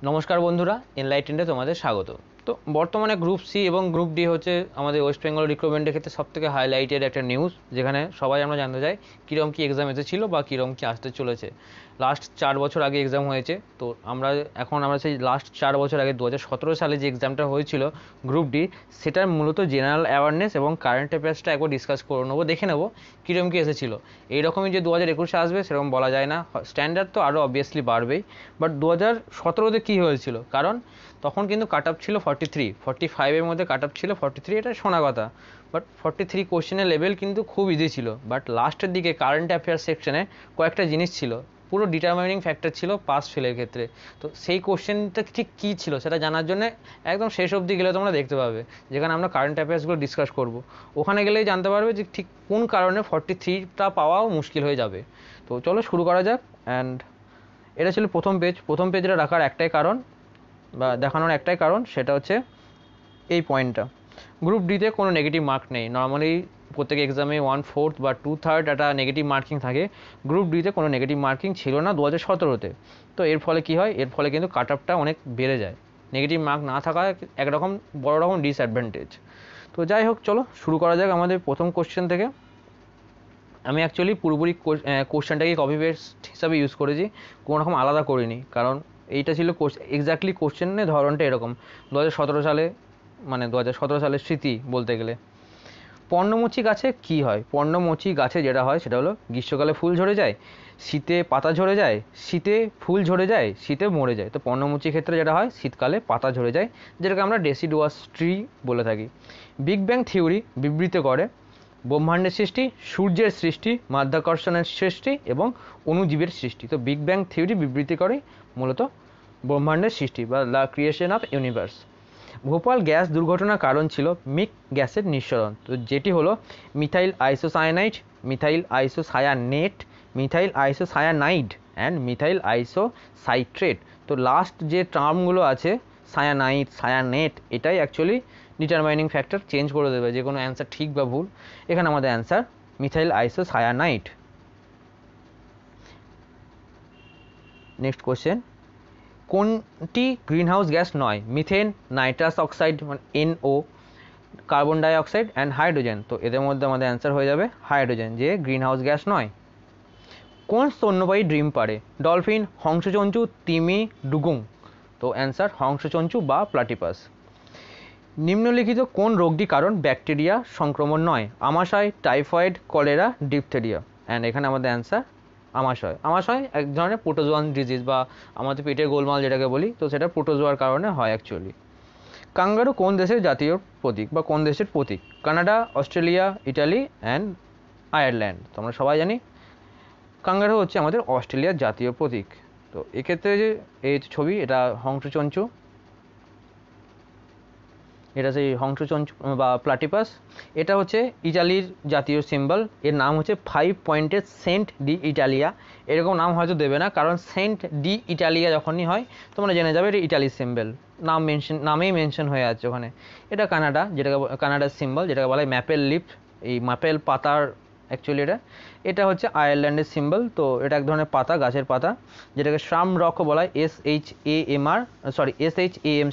নমস্কার বন্ধুরা, এনলাইটেন্ডে তোমাদের স্বাগত। তো বর্তমানে গ্রুপ সি এবং গ্রুপ ডি হচ্ছে আমাদের ওয়েস্ট বেঙ্গল রিক্রুটমেন্টের ক্ষেত্রে সবথেকে হাইলাইটেড একটা নিউজ, যেখানে সবাই আমরা জানতে চাই কীরকম কী এক্সাম এসেছিল বা কীরকম কী আসতে চলেছে। লাস্ট 4 বছর আগে এক্সাম হয়েছে, তো আমরা সেই লাস্ট 4 বছর আগে 2017 সালে যে এক্সামটা হয়েছিল গ্রুপ ডি, সেটার মূলত জেনারেল অ্যাওয়ারনেস এবং কারেন্ট অ্যাফেয়ার্সটা একবার ডিসকাস করে নেবো, দেখে নেবো কীরকম কী এসেছিল। এইরকমই যে 2021-এ আসবে সেরকম বলা যায় না, স্ট্যান্ডার্ড তো আরও অবভিয়াসলি বাড়বেই। বাট 2017-তে কী হয়েছিল, কারণ তখন কিন্তু কাট আপ ছিল 45-45-এর মধ্যে কাট আপ ছিল 43, এটা শোনা কথা। বাট 43 কোশ্চেনের লেভেল কিন্তু খুব ইজি ছিল, বাট লাস্টের দিকে কারেন্ট অ্যাফেয়ার্স সেকশনে কয়েকটা জিনিস ছিল পুরো ডিটারমাইনিং ফ্যাক্টর ছিল পাস ফেলের ক্ষেত্রে। তো সেই কোশ্চেনটা ঠিক কী ছিল সেটা জানার জন্য একদম শেষ অবধি গেলে তোমরা দেখতে পাবে, যেখানে আমরা কারেন্ট অ্যাফেয়ার্সগুলো ডিসকাস করব। ওখানে গেলেই জানতে পারবে যে ঠিক কোন কারণে 43টা পাওয়াও মুশকিল হয়ে যাবে। তো চলো শুরু করা যাক। অ্যান্ড এটা ছিল প্রথম পেজটা রাখার একটাই কারণ বা দেখানোর একটাই কারণ, সেটা হচ্ছে এই পয়েন্টটা। গ্রুপ ডিতে কোনো নেগেটিভ মার্ক নেই। নর্মালি প্রত্যেক এক্সামে 1/4 বা 2/3 একটা নেগেটিভ মার্কিং থাকে। গ্রুপ ডিতে কোনো নেগেটিভ মার্কিং ছিল না 2017-তে। তো এর ফলে কী হয়, এর ফলে কিন্তু কাট আপটা অনেক বেড়ে যায়। নেগেটিভ মার্ক না থাকা একরকম বড় রকম ডিসঅ্যাডভান্টেজ। তো যাই হোক, চলো শুরু করা যাক আমাদের প্রথম কোশ্চেন থেকে। আমি অ্যাকচুয়ালি পুরোপুরি কোশ্চেনটাকে কপি পেস্ট হিসাবে ইউজ করেছি, কোনো রকম আলাদা করিনি, কারণ এইটা ছিল এক্স্যাক্টলি কোশ্চেনের ধরনটা এরকম 2017 সালে, মানে 2017 সালের স্মৃতি বলতে গেলে। পর্ণমোচী গাছে কি হয়? পর্ণমোচী গাছে যেটা হয় সেটা হলো গ্রীষ্মকালে ফুল ঝরে যায়, শীতে পাতা ঝরে যায়, শীতে ফুল ঝরে যায়, শীতে মরে যায়। তো পর্ণমোচীর ক্ষেত্রে যেটা হয় শীতকালে পাতা ঝরে যায়, যেটাকে আমরা ডেসিডুয়াস ট্রি বলে থাকি। বিগ ব্যাং থিওরি বিবৃত করে ব্রহ্মাণ্ডের সৃষ্টি, সূর্যের সৃষ্টি, মাধ্যাকর্ষণের সৃষ্টি এবং অণুজীবের সৃষ্টি। তো বিগ ব্যাং থিওরি বিবৃতি করে মূলত ব্রহ্মাণ্ডের সৃষ্টি বা the creation of universe. Bhopal gas দুর্ঘটনার কারণ ছিল মিক গ্যাসের নিঃসরণ, তো যেটি হলো methyl isocyanide, methyl isocyanate, methyl isocyanide and methyl আইসোসাইট্রেট। তো লাস্ট যে টার্মগুলো আছে সায়ানাইড, সায়ানেট, এটাই অ্যাকচুয়ালি ডিটারমাইনিং ফ্যাক্টর, চেঞ্জ করে দেবে যে কোনো অ্যান্সার ঠিক বা ভুল। এখানে আমাদের answer methyl isocyanide. Next question, কোনটি গ্রিনহাউস গ্যাস নয়? মিথেন, নাইট্রাস অক্সাইড মানে NO, carbon dioxide and hydrogen. তো এদের মধ্যে আমাদের অ্যান্সার হয়ে যাবে হাইড্রোজেন, যে গ্রিনহাউস গ্যাস নয়। কোন স্তন্যপায়ী ডিম পাড়ে? ডলফিন, হংসচঞ্চু, তিমি, ডুগুং। তো অ্যান্সার হংসচঞ্চু বা প্লাটিপাস। নিম্নলিখিত কোন রোগটি কারণ ব্যাকটেরিয়া সংক্রমণ নয়? আমাশয়, টাইফয়েড, কলেরা, ডিপথেরিয়া। অ্যান্ড এখানে আমাদের অ্যান্সার আমাশয়। আমাশয় এক ধরনের প্রোটোজোয়ান ডিজিজ বা আমাদের পেটের গোলমাল যেটাকে বলি, তো সেটা প্রোটোজোয়ার কারণে হয় অ্যাকচুয়ালি। কাঙ্গারু কোন দেশের জাতীয় প্রতীক বা কোন দেশের প্রতীক? Canada, Australia, Italy and Ireland. তো আমরা সবাই জানি কাঙ্গারু হচ্ছে আমাদের অস্ট্রেলিয়ার জাতীয় প্রতীক। তো এক্ষেত্রে যে এই ছবি, এটা হংসচঞ্চু, এটা সেই হংসচঞ্চু বা প্লাটিপাস। এটা হচ্ছে ইটালির জাতীয় সিম্বল, এর নাম হচ্ছে 5 পয়েন্টেড সেন্ট ডি ইটালিয়া। এরকম নাম হয়তো দেবে না, কারণ সেন্ট ডি ইটালিয়া যখনই হয় তোমরা জেনে যাবে এটা ইটালির সিম্বল, নামেই মেনশন হয়ে আছে ওখানে। এটা কানাডা, যেটাকে কানাডার সিম্বল, যেটাকে বলা হয় ম্যাপেল লিফ, এই ম্যাপেল পাতার অ্যাকচুয়ালি এটা হচ্ছে আয়ারল্যান্ডের সিম্বল। তো এটা এক ধরনের পাতা, গাছের পাতা, যেটাকে শ্যাম রকও বলা হয়, SHAM,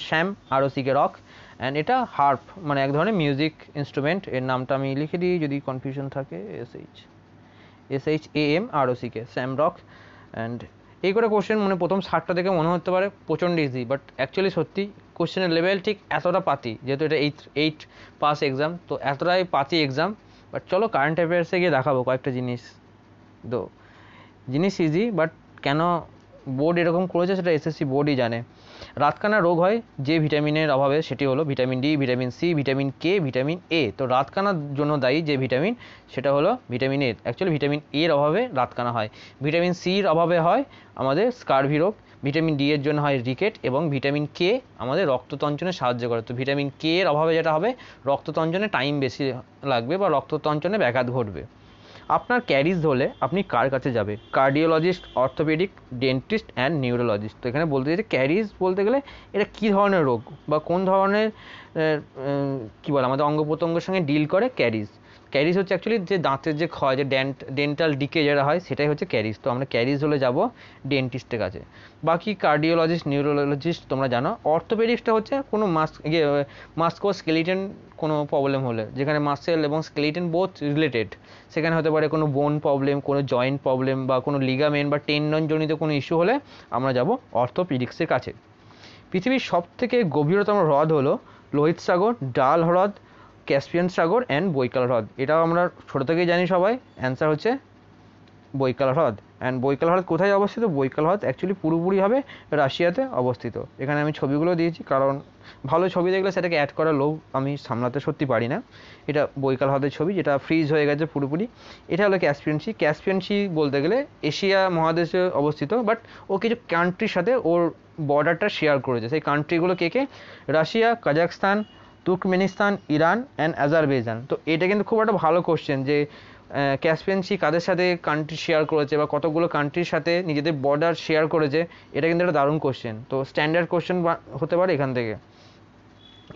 Shyam, ROCK rock. And এটা হার্প মানে এক ধরনের মিউজিক ইনস্ট্রুমেন্ট। এর নামটা আমি লিখে দিই যদি কনফিউশন থাকে, SHAM, ROCK, Shyam rock. And এই করে কোশ্চেন মানে প্রথম 60টা থেকে মনে হতে পারে প্রচণ্ড ইজি, বাট অ্যাকচুয়ালি সত্যি কোশ্চেনের লেভেল ঠিক এতটা পাতি, যেহেতু এটা 8 পাস এক্সাম, তো এতটাই পাতি এক্সাম। বাট চলো কারেন্ট অ্যাফেয়ার্সে গিয়ে দেখাবো কয়েকটা জিনিস। তো জিনিস ইজি, বাট কেন বোর্ড এরকম করেছে সেটা SSC বোর্ডই জানে। রাতকানা রোগ হয় যে ভিটামিনের অভাবে, সেটি হলো vitamin D, vitamin C, vitamin K, vitamin A. তো রাতকানার জন্য দায়ী যে ভিটামিন, সেটা হলো ভিটামিন এ। অ্যাকচুয়ালি ভিটামিন এর অভাবে রাতকানা হয়। ভিটামিন সির অভাবে হয় আমাদের স্কারভি রোগ, ভিটামিন ডি এর জন্য হয় রিকেট, এবং ভিটামিন কে আমাদের রক্ততঞ্চনে সাহায্য করে। তো ভিটামিন কে এর অভাবে যেটা হবে, রক্ততঞ্চনে টাইম বেশি লাগবে বা রক্ততঞ্চনে ব্যাঘাত ঘটবে। আপনার ক্যারিজ হলে আপনি কার কাছে যাবে? Cardiologist, orthopaedic, dentist and neurologist. তো এখানে বলতে চাইছে ক্যারিজ বলতে গেলে এটা কী ধরনের রোগ বা কোন ধরনের কী বলে আমাদের অঙ্গ প্রত্যঙ্গের সঙ্গে ডিল করে ক্যারিজ। ক্যারিজ হচ্ছে অ্যাকচুয়ালি যে দাঁতের যে ক্ষয়, যে ডেন্টাল ডিকে যেটা হয় সেটাই হচ্ছে ক্যারিজ। তো আমরা ক্যারিজ হলে যাব ডেন্টিস্টের কাছে। বাকি কার্ডিওলজিস্ট, নিউরোলজিস্ট তোমরা জানো। অর্থোপেডিক্সটা হচ্ছে কোনো মাস্কোস্কেলিটন কোনো প্রবলেম হলে, যেখানে মাসেল এবং স্কেলিটন বোথ রিলেটেড, সেখানে হতে পারে কোনো বোন প্রবলেম, কোনো জয়েন্ট প্রবলেম বা কোনো লিগামেন্ট বা টেন্ডন জনিত কোনো ইস্যু হলে আমরা যাব অর্থোপেডিক্সের কাছে। পৃথিবীর সবথেকে গভীরতম হ্রদ হলো লোহিত সাগর, ডাল হ্রদ, ক্যাসপিয়ান সাগর অ্যান্ড বৈকাল হ্রদ। এটাও আমরা ছোটো থেকেই জানি সবাই, অ্যান্সার হচ্ছে বৈকাল হ্রদ। অ্যান্ড বৈকাল হ্রদ কোথায় অবস্থিত? বৈকাল হ্রদ অ্যাকচুয়ালি পুরোপুরিভাবে রাশিয়াতে অবস্থিত। এখানে আমি ছবিগুলো দিয়েছি কারণ ভালো ছবি দেখলে সেটাকে অ্যাড করার লোভ আমি সামলাতে সত্যি পারি না। এটা বৈকাল হ্রদের ছবি, যেটা ফ্রিজ হয়ে গেছে পুরোপুরি। এটা হলো ক্যাসপিয়ান সি। ক্যাসপিয়ান সি বলতে গেলে এশিয়া মহাদেশে অবস্থিত, বাট ও কিছু কান্ট্রির সাথে ওর বর্ডারটা শেয়ার করেছে। সেই কান্ট্রিগুলো কে কে? Russia, Kazakhstan, Turkmenistan, Iran and Azerbaijan. তো এটা কিন্তু খুব একটা ভালো কোশ্চেন যে ক্যাসপিয়ান সি কাদের সাথে কান্ট্রি শেয়ার করেছে বা কতগুলো কান্ট্রির সাথে নিজেদের বর্ডার শেয়ার করেছে। এটা কিন্তু একটা দারুণ কোশ্চেন। তো স্ট্যান্ডার্ড কোশ্চেন হতে পারে এখান থেকে।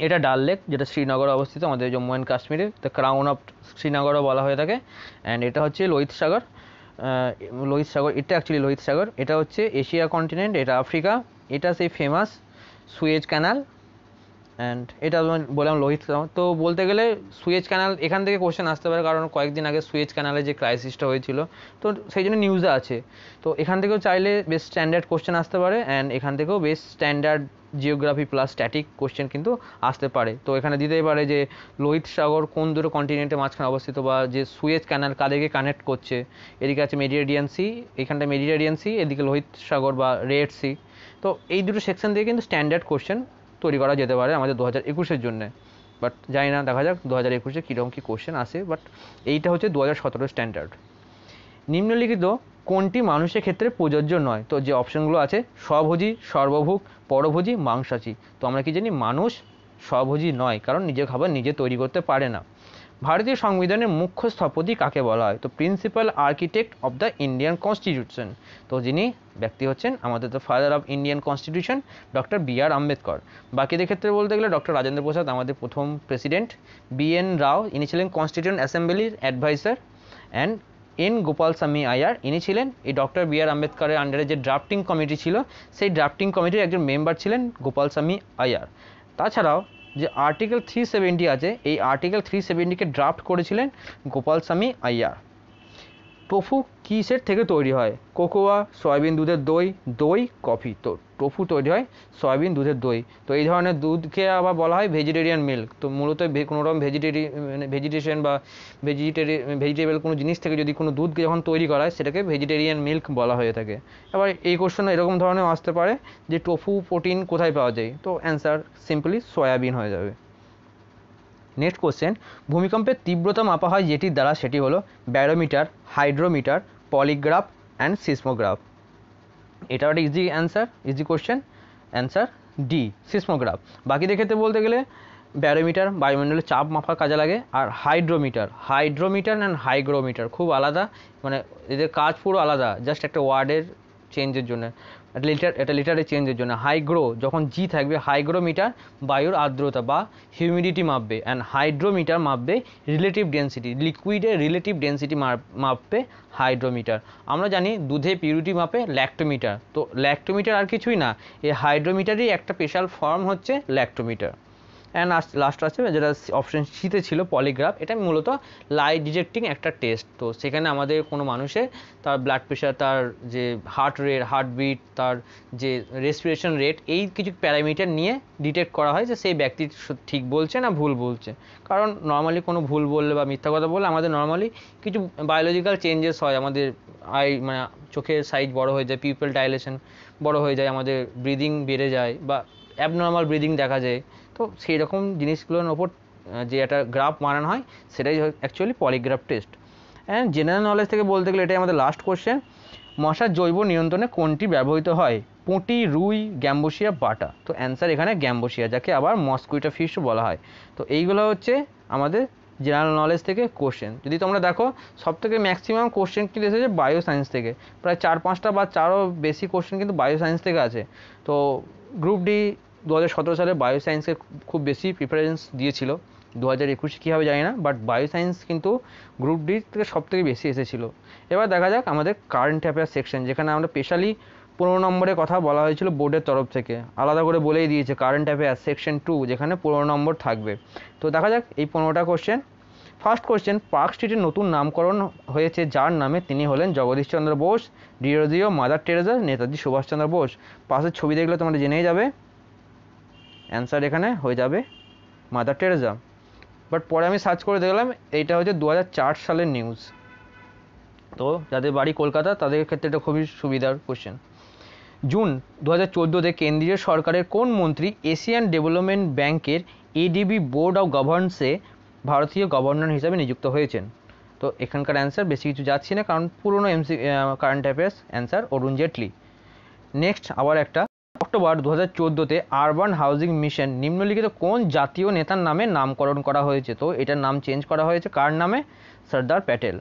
এটা ডাল লেক, যেটা শ্রীনগরে অবস্থিত, আমাদের জম্মু অ্যান্ড কাশ্মীরে, দ্য ক্রাউন অফ শ্রীনগরও বলা হয়ে থাকে। অ্যান্ড এটা হচ্ছে লোহিত সাগর। এটা অ্যাকচুয়ালি লোহিত সাগর। এটা হচ্ছে এশিয়া কন্টিনেন্ট, এটা আফ্রিকা। এটা সেই ফেমাস সুয়েজ ক্যানাল। অ্যান্ড এটা বললাম লোহিত সাগর। তো বলতে গেলে সুয়েজ ক্যানাল এখান থেকে কোশ্চেন আসতে পারে, কারণ কয়েকদিন আগে সুয়েজ ক্যানালে যে ক্রাইসিসটা হয়েছিল, তো সেই জন্য নিউজে আছে। তো এখান থেকেও চাইলে বেশ স্ট্যান্ডার্ড কোশ্চেন আসতে পারে। অ্যান্ড এখান থেকেও বেশ standard geography plus static question কিন্তু আসতে পারে। তো এখানে দিতেই পারে যে লোহিত সাগর কোন দুটো কন্টিনেন্টের মাঝখানে অবস্থিত, বা যে সুয়েজ ক্যানাল কাদেরকে কানেক্ট করছে। এদিকে আছে মেডিটেরিয়ান সি, এখানটা মেডিটেরিয়ান সি, এদিকে লোহিত সাগর বা রেড সি। তো এই দুটো সেকশন দিয়ে কিন্তু স্ট্যান্ডার্ড কোশ্চেন তৈরি করা যেতে পারে আমাদের 2021-এর জন্যে। বাট জানি না, দেখা যাক 2021-এ কীরকম কী কোশ্চেন আসে। বাট এইটা হচ্ছে 2017 স্ট্যান্ডার্ড। নিম্নলিখিত কোনটি মানুষের ক্ষেত্রে প্রযোজ্য নয়? তো যে অপশনগুলো আছে, স্বভোজী, সর্বভুক, পরভোজী, মাংসাশী। তো আমরা কি জানি? মানুষ স্বভোজী নয়, কারণ নিজের খাবার নিজে তৈরি করতে পারে না। ভারতীয় সংবিধানের মুখ্য স্থপতি কাকে বলা হয়? তো principal architect of the Indian constitution. তো যিনি ব্যক্তি হচ্ছেন আমাদের the father of Indian constitution, doctor B.R.. Ambedkar. বাকিদের ক্ষেত্রে বলতে গেলে ডক্টর রাজেন্দ্র প্রসাদ, আমাদের প্রথম প্রেসিডেন্ট। বি.এন. রাও, ইনি ছিলেন কনস্টিটিউয়েন্ট অ্যাসেম্বলির adviser. And N Gopalaswami Ayyar, ইনি ছিলেন এই ডক্টর বি.আর. আম্বেদকরের আন্ডারে যে ড্রাফটিং কমিটি ছিল, সেই ড্রাফটিং কমিটির একজন মেম্বার ছিলেন গোপালস্বামী আয়ার। তাছাড়াও যে আর্টিকেল 370 আছে, এই আর্টিকেল 370-কে ড্রাফট করেছিলেন গোপালস্বামী আয়ার। টোফু কিসের থেকে তৈরি হয়? কোকোয়া, সয়াবিন দুধের দই, দই, কফি। তো টোফু তৈরি হয় সয়াবিন দুধের দই। তো এই ধরনের দুধকে আবার বলা হয় ভেজিটেরিয়ান মিল্ক। তো মূলত কোনো রকম ভেজিটেশন বা ভেজিটেবল কোনো জিনিস থেকে যদি কোনো দুধকে যখন তৈরি করা হয়, সেটাকে ভেজিটেরিয়ান মিল্ক বলা হয়ে থাকে। এবার এই কোশ্চেন এরকম ধরনের আসতে পারে যে টোফু প্রোটিন কোথায় পাওয়া যায়? তো অ্যান্সার সিম্পলি সয়াবিন হয়ে যাবে। নেক্সট কোশ্চেন, ভূমিকম্পের তীব্রতা মাপা হয় যেটির দ্বারা, সেটি হলো barometer, hydrometer, polygraph and seismograph. এটাও একটা easy answer, easy question. Answer D, seismograph. বাকিদের ক্ষেত্রে বলতে গেলে ব্যারোমিটার বায়ুমণ্ডলের চাপ মাপার কাজে লাগে, আর হাইড্রোমিটার অ্যান্ড হাইগ্রোমিটার খুব আলাদা, মানে এদের কাজ পুরো আলাদা, জাস্ট একটা ওয়ার্ডের চেঞ্জের জন্য, একটা লিটারের চেঞ্জের জন্য। হাইগ্রো যখন জি থাকবে, হাইগ্রোমিটার বায়ুর আর্দ্রতা বা হিউমিডিটি মাপবে, অ্যান্ড হাইড্রোমিটার মাপবে রিলেটিভ ডেন্সিটি, লিকুইডের রিলেটিভ ডেন্সিটি মাপবে হাইড্রোমিটার। আমরা জানি দুধে পিউরিটি মাপে ল্যাক্টোমিটার। তো ল্যাক্টোমিটার আর কিছুই না, এই হাইড্রোমিটারই একটা স্পেশাল ফর্ম হচ্ছে ল্যাক্টোমিটার। অ্যান্ড লাস্ট আছে যেটা অপশন সিতে ছিল, পলিগ্রাফ। এটা মূলত লাইট ডিটেক্টিং একটা টেস্ট। তো সেখানে আমাদের কোনো মানুষের তার ব্লাড প্রেশার, তার যে হার্ট রেট, হার্টবিট, তার যে রেসপিরেশন রেট, এই কিছু প্যারামিটার নিয়ে ডিটেক্ট করা হয় যে সেই ব্যক্তি ঠিক বলছে না ভুল বলছে। কারণ নর্মালি কোনো ভুল বললে বা মিথ্যা কথা বললে আমাদের নর্মালি কিছু বায়োলজিক্যাল চেঞ্জেস হয়, আমাদের মানে চোখের সাইজ বড় হয়ে যায়, পিউপিল ডাইলেশন বড় হয়ে যায়, আমাদের ব্রিদিং বেড়ে যায় বা অ্যাবনর্মাল ব্রিদিং দেখা যায়। তো সেই রকম জিনিসগুলোর ওপর যে একটা গ্রাফ বানানো হয়, সেটাই actually polygraph test. And general knowledge থেকে বলতে গেলে এটাই আমাদের লাস্ট কোশ্চেন, মশার জৈব নিয়ন্ত্রণে কোনটি ব্যবহৃত হয়? পুঁটি, রুই, গ্যাম্বোসিয়া, বাটা। তো অ্যান্সার এখানে গ্যাম্বোসিয়া, যাকে আবার মস্কুইটো ফিশও বলা হয়। তো এইগুলো হচ্ছে আমাদের জেনারেল নলেজ থেকে কোশ্চেন। যদি তোমরা দেখো, সবথেকে ম্যাক্সিমাম কোশ্চেন কিন্তু এসেছে বায়ো সায়েন্স থেকে, প্রায় 4-5টা বা তারও বেশি কোশ্চেন কিন্তু বায়ো সায়েন্স থেকে আছে। তো গ্রুপ ডি 2017 সালে বায়ো সায়েন্সে খুব বেশি প্রিফারেন্স দিয়েছিল, 2021 কী হবে জানি না, বাট বায়ো সায়েন্স কিন্তু গ্রুপ ডি থেকে সব থেকে বেশি এসেছিলো। এবার দেখা যাক আমাদের কারেন্ট অ্যাফেয়ার্স সেকশন, যেখানে আমরা স্পেশালি 15 নম্বরের কথা বলা হয়েছিল বোর্ডের তরফ থেকে, আলাদা করে বলেই দিয়েছে কারেন্ট অ্যাফেয়ার্স সেকশন 2, যেখানে 15 নম্বর থাকবে। তো দেখা যাক এই 15টা কোশ্চেন। ফার্স্ট কোশ্চেন, পার্ক স্ট্রিটের নতুন নামকরণ হয়েছে যার নামে? তিনি হলেন জগদীশচন্দ্র বোস, ডিরোজিও, মাদার টেরেসা, নেতাজি সুভাষচন্দ্র বোস। পাশের ছবি দেখলে তোমরা জেনেই যাবে, অ্যান্সার এখানে হয়ে যাবে মাদার টেরেসা। বাট পরে আমি সার্চ করে দেখলাম এইটা হচ্ছে 2004 সালের নিউজ। তো যাদের বাড়ি কলকাতা তাদের ক্ষেত্রে এটা খুবই সুবিধার কোশ্চেন। জুন 2014-তে কেন্দ্রীয় সরকারের কোন মন্ত্রী এশিয়ান ডেভেলপমেন্ট ব্যাংকের এডিবি বোর্ড অফ গভর্নন্সে ভারতীয় গভর্নর হিসাবে নিযুক্ত হয়েছেন? তো এখানকার অ্যান্সার বেশি কিছু যাচ্ছি না, কারণ পুরনো current affairs. Answer Arun Jaitley. Next আবার একটা, অক্টোবর 2014-তে আরবান হাউজিং মিশন নিম্নলিখিত কোন জাতীয় নেতার নামে নামকরণ করা হয়েছে? তো এটার নাম চেঞ্জ করা হয়েছে কার নামে? সর্দার প্যাটেল।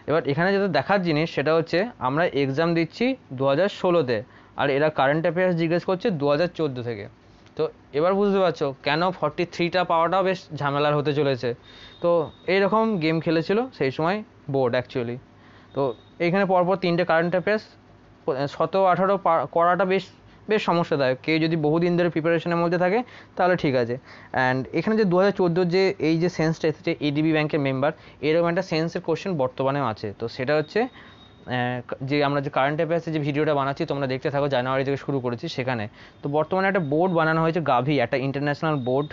এবার এখানে যেটা দেখার জিনিস সেটা হচ্ছে আমরা এক্সাম দিচ্ছি 2016-তে, আর এরা কারেন্ট অ্যাফেয়ার্স জিজ্ঞেস করছে 2014 থেকে। তো এবার বুঝতে পারছো কেন 43টা পাওয়াটাও বেশ ঝামেলার হতে চলেছে। তো এইরকম গেম খেলেছিল সেই সময় বোর্ড অ্যাকচুয়ালি। তো এইখানে পরপর 3টে কারেন্ট অ্যাফেয়ার্স 17-18 করাটা বেশ বেশ সমস্যাদায়ক। কেউ যদি বহুদিন ধরে প্রিপারেশনের মধ্যে থাকে তাহলে ঠিক আছে। অ্যান্ড এখানে যে 2014 যে এই যে সেন্সটা এসেছে এডিবি ব্যাংকের মেম্বার, এরকম একটা সেন্সের কোশ্চেন বর্তমানেও আছে। তো সেটা হচ্ছে যে আমরা যে কারেন্ট অ্যাফেয়ার্সের যে ভিডিওটা বানাচ্ছি তোমরা দেখতে থাকো, জানুয়ারি থেকে শুরু করেছি সেখানে। তো বর্তমানে একটা বোর্ড বানানো হয়েছে গাভি, একটা ইন্টারন্যাশনাল বোর্ড।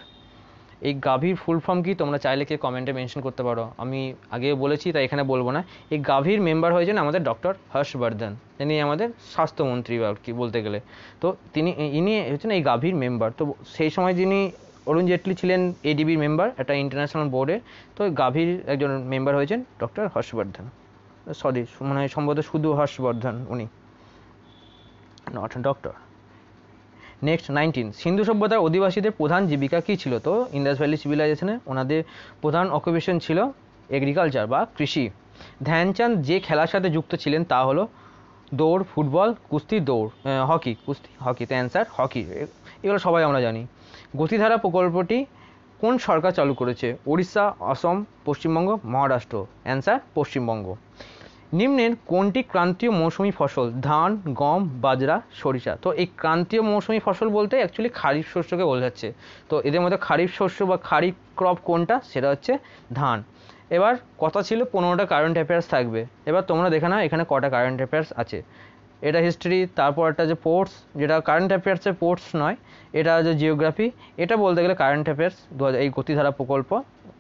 এই গাভির ফুল ফর্ম কি তোমরা চাইলে কেউ কমেন্টে মেনশন করতে পারো, আমি আগেও বলেছি তাই এখানে বলবো না। এই গাভির মেম্বার হয়েছেন আমাদের ডক্টর হর্ষবর্ধন, ইনি আমাদের স্বাস্থ্যমন্ত্রী আর কি বলতে গেলে। তো ইনি হচ্ছেন এই গাভির মেম্বার। তো সেই সময় যিনি অরুণ জেটলি ছিলেন এডিবির মেম্বার একটা ইন্টারন্যাশনাল বোর্ডে, তো গাভির একজন মেম্বার হয়েছেন ডক্টর হর্ষবর্ধন। সরি, মানে সম্ভবত শুধু হর্ষবর্ধন উনি, নট ডক্টর। নেক্সট 19, সিন্ধু সভ্যতার অধিবাসীদের প্রধান জীবিকা কী ছিল? তো ইন্দাস ভ্যালি সিভিলাইজেশনে ওনাদের প্রধান অকুপেশন ছিল এগ্রিকালচার বা কৃষি। ধ্যানচাঁদ যে খেলার সাথে যুক্ত ছিলেন তা হলো দৌড়, ফুটবল, কুস্তি, দৌড়, হকি, কুস্তি, হকিতে অ্যান্সার হকি। এগুলো সবাই আমরা জানি। গতিধারা প্রকল্পটি কোন সরকার চালু করেছে? উড়িষ্যা, অসম, পশ্চিমবঙ্গ, মহারাষ্ট্র। অ্যান্সার পশ্চিমবঙ্গ। নিম্নের কোনটি ক্রান্তীয় মৌসুমি ফসল? ধান, গম, বাজরা, সরিষা। তো এই ক্রান্তীয় মৌসুমি ফসল বলতে অ্যাকচুয়ালি খারিফ শস্যকে বোঝাচ্ছে। তো এদের মধ্যে খারিফ শস্য বা খারিফ ক্রপ কোনটা? সেটা হচ্ছে ধান। এবার কথা ছিল 15টা কারেন্ট অ্যাফেয়ার্স থাকবে। এবার তোমরা দেখে নাও এখানে কটা কারেন্ট অ্যাফেয়ার্স আছে। এটা হিস্ট্রি, তারপর একটা যে পোর্টস, যেটা কারেন্ট অ্যাফেয়ার্সের পোর্টস নয়, এটা যে জিওগ্রাফি। এটা বলতে গেলে কারেন্ট অ্যাফেয়ার্স এই গতিধারা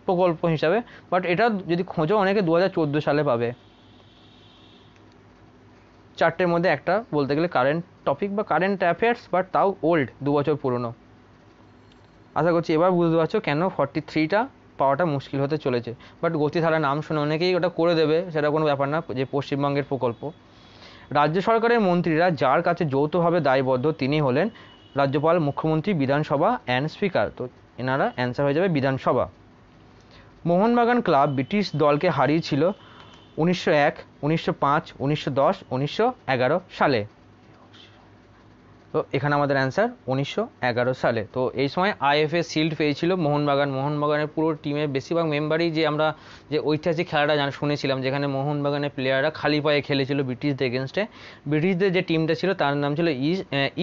প্রকল্প হিসাবে। বাট এটা যদি খোঁজো অনেকে 2014 সালে পাবে। 4টের মধ্যে একটা বলতে গেলে কারেন্ট টপিক বা কারেন্ট অ্যাফেয়ার্স, বাট তাও ওল্ড, 2 বছর পুরনো। আশা করছি এবার বুঝতে পারছো কেন 43টা পাওয়াটা মুশকিল হতে চলেছে। বাট গতিধারা নাম শুনে অনেকেই ওটা করে দেবে, সেটা কোনো ব্যাপার না, যে পশ্চিমবঙ্গের প্রকল্প। রাজ্য সরকারের মন্ত্রীরা যার কাছে যৌথভাবে দায়বদ্ধ তিনি হলেন রাজ্যপাল, মুখ্যমন্ত্রী, বিধানসভা অ্যান্ড স্পিকার। তো এনারা অ্যান্সার হয়ে যাবে বিধানসভা। মোহনবাগান ক্লাব ব্রিটিশ দলকে হারিয়েছিল 1901, 1905, 1910, 1911 সালে। তো এখানে আমাদের অ্যান্সার 1911 সালে। তো এই সময় আইএফএ শিল্ড পেয়েছিল মোহনবাগানের পুরো টিমের বেশিরভাগ মেম্বারই, যে আমরা যে ঐতিহাসিক খেলাটা শুনেছিলাম যেখানে মোহনবাগানের প্লেয়াররা খালি পায়ে খেলেছিল ব্রিটিশদের এগেনস্টে। ব্রিটিশদের যে টিমটা ছিল তার নাম ছিল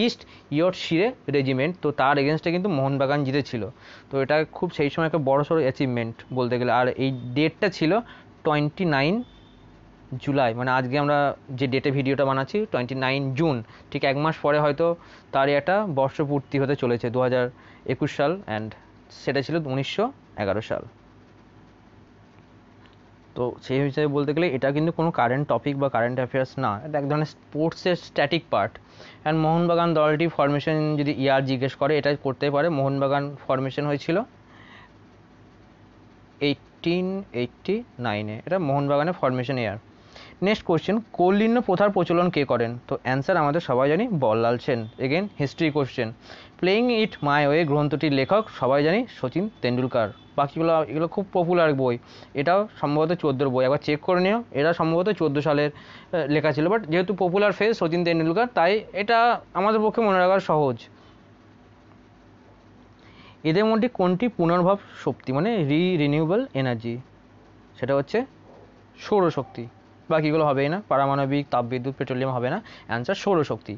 ইস্ট ইয়র্কশায়ার রেজিমেন্ট। তো তার এগেনস্টে কিন্তু মোহনবাগান জিতেছিল। তো এটা খুব সেই সময় একটা বড়সড় অ্যাচিভমেন্ট বলতে গেলে। আর এই ডেটটা ছিল 29 জুলাই, মানে আজকে আমরা যে ডেটে ভিডিওটা বানাচ্ছি 29 জুন, ঠিক 1 মাস পরে হয়তো তারই একটা বর্ষপূর্তি হতে চলেছে 2021 সাল, অ্যান্ড সেটা ছিল 1911 সাল। তো সেই হিসাবে বলতে গেলে এটা কিন্তু কোনো কারেন্ট টপিক বা কারেন্ট অ্যাফেয়ার্স না, এটা এক ধরনের স্পোর্টসের স্ট্যাটিক পার্ট। অ্যান্ড মোহনবাগান দলটি ফরমেশন যদি ইয়ার জিজ্ঞেস করে এটা করতে পারে। মোহনবাগান ফরমেশন হয়েছিল 1889-এ, এটা মোহনবাগানের ফরমেশন ইয়ার। নেক্সট কোশ্চেন, কৌলিন্য প্রথার প্রচলন কে করেন? তো অ্যান্সার আমাদের সবাই জানি Ballal Sen. Again history question. Playing it my way গ্রন্থটির লেখক সবাই জানি সচিন তেন্ডুলকার। বাকিগুলো এগুলো খুব পপুলার বই, এটাও সম্ভবত 14 বই, একবার চেক করে নিও। এটা সম্ভবত 14 সালের লেখা ছিল, বাট যেহেতু পপুলার ফেস সচিন তেন্ডুলকার তাই এটা আমাদের পক্ষে মনে রাখা সহজ। এদের মধ্যে কোনটি পুনর্ভব শক্তি মানে রিনিউয়েবল এনার্জি? সেটা হচ্ছে সৌরশক্তি। বাকিগুলো হবেই না, পারমাণবিক, তাপবিদ্যুৎ, পেট্রোলিয়াম হবে না। অ্যান্সার সৌরশক্তি।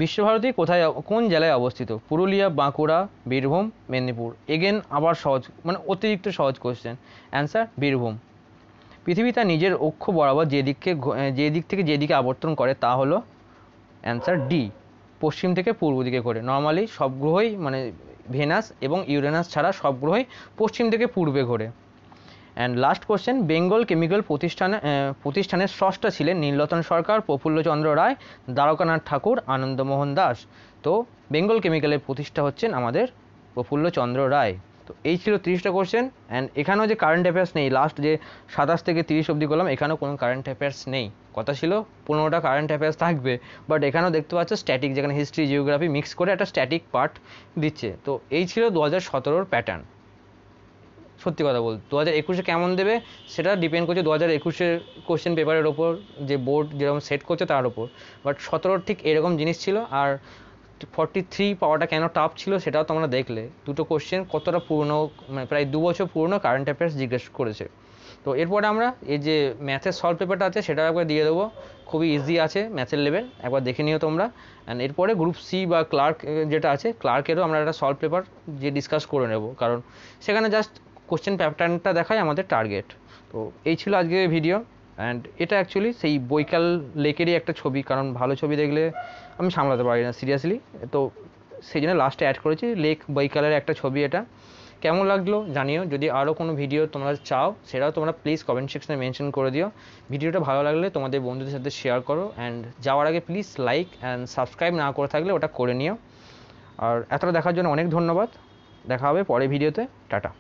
বিশ্বভারতী কোথায়, কোন জেলায় অবস্থিত? পুরুলিয়া, বাঁকুড়া, বীরভূম, মেদিনীপুর। এগেন আবার সহজ, মানে অতিরিক্ত সহজ কোশ্চেন। অ্যান্সার বীরভূম। পৃথিবী তার নিজের অক্ষ বরাবর যে দিক থেকে যেদিকে আবর্তন করে তা হলো অ্যান্সার ডি, পশ্চিম থেকে পূর্ব দিকে করে। নর্মালি সব গ্রহই, মানে ভেনাস এবং ইউরেনাস ছাড়া সব গ্রহই পশ্চিম থেকে পূর্বে ঘোরে। And last question, Bengal chemical প্রতিষ্ঠানের স্রষ্টা ছিলেন নীলরতন সরকার, প্রফুল্লচন্দ্র রায়, দ্বারকানাথ ঠাকুর, আনন্দমোহন দাস। তো বেঙ্গল কেমিক্যালের প্রতিষ্ঠা হচ্ছেন আমাদের প্রফুল্লচন্দ্র রায়। তো এই ছিল 30টা কোশ্চেন। অ্যান্ড এখানেও যে কারেন্ট অ্যাফেয়ার্স নেই, লাস্ট যে 27 থেকে 30 অবধি করলাম, এখানেও কোনো কারেন্ট অ্যাফেয়ার্স নেই। কথা ছিল 15টা কারেন্ট অ্যাফেয়ার্স থাকবে, বাট এখানেও দেখতে পাচ্ছ স্ট্যাটিক, যেখানে হিস্ট্রি, জিওগ্রাফি মিক্স করে একটা স্ট্যাটিক পার্ট দিচ্ছে। তো এই ছিল 2017-র প্যাটার্ন। সত্যি কথা বলতে 2021-এ কেমন দেবে সেটা ডিপেন্ড করছে 2021-এর কোশ্চেন পেপারের ওপর, যে বোর্ড যেরকম সেট করছে তার ওপর। বাট 17-র ঠিক এরকম জিনিস ছিল। আর 43 পাওয়াটা কেন টাফ ছিল সেটাও তোমরা দেখলে, দুটো কোশ্চেন কতটা পুরনো, মানে প্রায় 2 বছর পুরনো কারেন্ট অ্যাফেয়ার্স জিজ্ঞেস করেছে। তো এরপরে আমরা এই যে ম্যাথের সলভ পেপারটা আছে সেটা একবার দিয়ে দেবো, খুবই ইজি আছে ম্যাথের লেভেল, একবার দেখে নিও তোমরা। অ্যান্ড এরপরে গ্রুপ সি বা ক্লার্ক যেটা আছে, ক্লার্কেরও আমরা একটা সলভ পেপার যে ডিসকাস করে নেব, কারণ সেখানে জাস্ট কোশ্চেন প্যাটার্নটা দেখাই আমাদের টার্গেট। তো এই ছিল আজকের ভিডিও। অ্যান্ড এটা অ্যাকচুয়ালি সেই বৈকাল লেকেরই একটা ছবি, কারণ ভালো ছবি দেখলে আমি সামলাতে পারি না সিরিয়াসলি, তো সেই জন্য লাস্টে অ্যাড করেছি লেক বৈকালের একটা ছবি। এটা কেমন লাগলো জানিও, যদি আরও কোনো ভিডিও তোমরা চাও সেটাও তোমরা প্লিজ কমেন্ট সেকশনে মেনশন করে দিও। ভিডিওটা ভালো লাগলে তোমাদের বন্ধুদের সাথে শেয়ার করো, অ্যান্ড যাওয়ার আগে প্লিজ লাইক অ্যান্ড সাবস্ক্রাইব না করে থাকলে ওটা করে নিও। আর এতটা দেখার জন্য অনেক ধন্যবাদ। দেখা হবে পরের ভিডিওতে। টাটা।